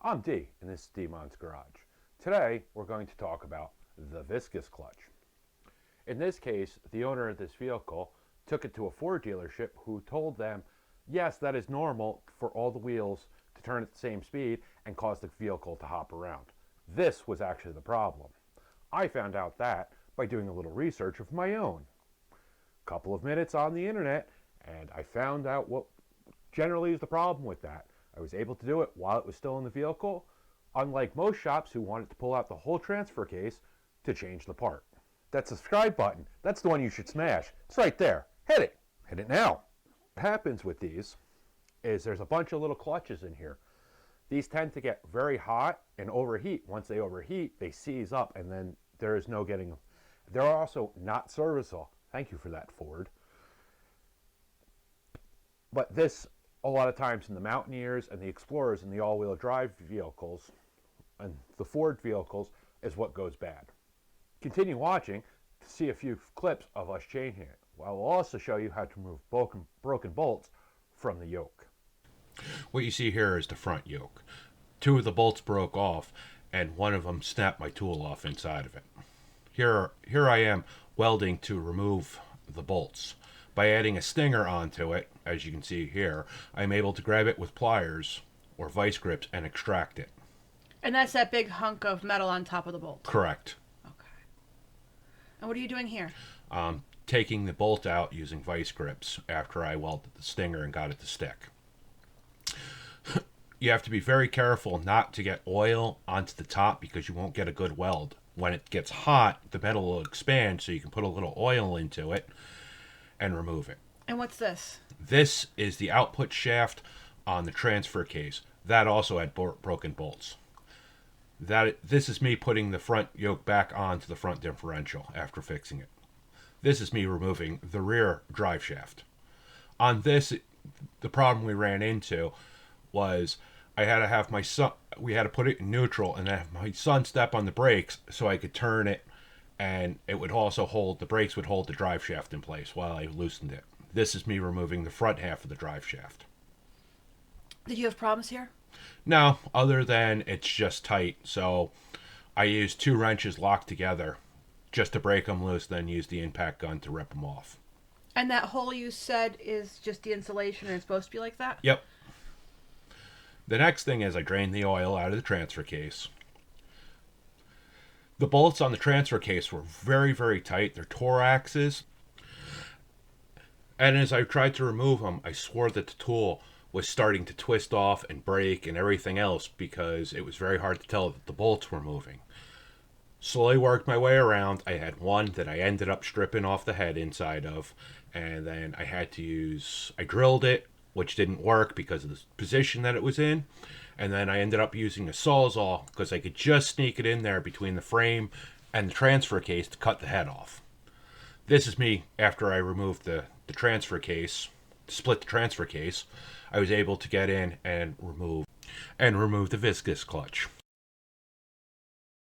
I'm D, and this is D-Mon's Garage. Today, we're going to talk about the Viscous Clutch. In this case, the owner of this vehicle took it to a Ford dealership who told them, yes, that is normal for all the wheels to turn at the same speed and cause the vehicle to hop around. This was actually the problem. I found out that by doing a little research of my own. Couple of minutes on the internet, and I found out what generally is the problem with that. I was able to do it while it was still in the vehicle, unlike most shops who wanted to pull out the whole transfer case to change the part. That subscribe button, that's the one you should smash. It's right there. Hit it. Hit it now. What happens with these is there's a bunch of little clutches in here. These tend to get very hot and overheat. Once they overheat, they seize up, and then there is no getting them. They're also not serviceable. Thank you for that, Ford. But this, a lot of times in the Mountaineers and the Explorers and the all-wheel drive vehicles and the Ford vehicles, is what goes bad. Continue watching to see a few clips of us changing it. I will also show you how to remove broken bolts from the yoke. What you see here is the front yoke. Two of the bolts broke off, and one of them snapped my tool off inside of it. Here I am welding to remove the bolts. By adding a stinger onto it, as you can see here, I'm able to grab it with pliers or vice grips and extract it. And that's that big hunk of metal on top of the bolt? Correct. Okay. And what are you doing here? Taking the bolt out using vice grips after I welded the stinger and got it to stick. You have to be very careful not to get oil onto the top because you won't get a good weld. When it gets hot, the metal will expand, so you can put a little oil into it and remove it. And what's this? This is the output shaft on the transfer case. That also had broken bolts. This is me putting the front yoke back onto the front differential after fixing it. This is me removing the rear drive shaft. On this, the problem we ran into was I had to have my son, we had to put it in neutral and have my son step on the brakes so I could turn it, and it would also hold, the brakes would hold the drive shaft in place while I loosened it. This is me removing the front half of the drive shaft. Did you have problems here? No, other than it's just tight, so I used 2 wrenches locked together just to break them loose, then use the impact gun to rip them off. And that hole you said is just the insulation and it's supposed to be like that? Yep. The next thing is I drained the oil out of the transfer case. The bolts on the transfer case were very, very tight. They're Toraxes. And as I tried to remove them, I swore that the tool was starting to twist off and break and everything else because it was very hard to tell that the bolts were moving. Slowly worked my way around. I had one that I ended up stripping off the head inside of, and then I drilled it, which didn't work because of the position that it was in, and then I ended up using a Sawzall because I could just sneak it in there between the frame and the transfer case to cut the head off. This is me after I removed the transfer case, split the transfer case. I was able to get in and remove the viscous clutch.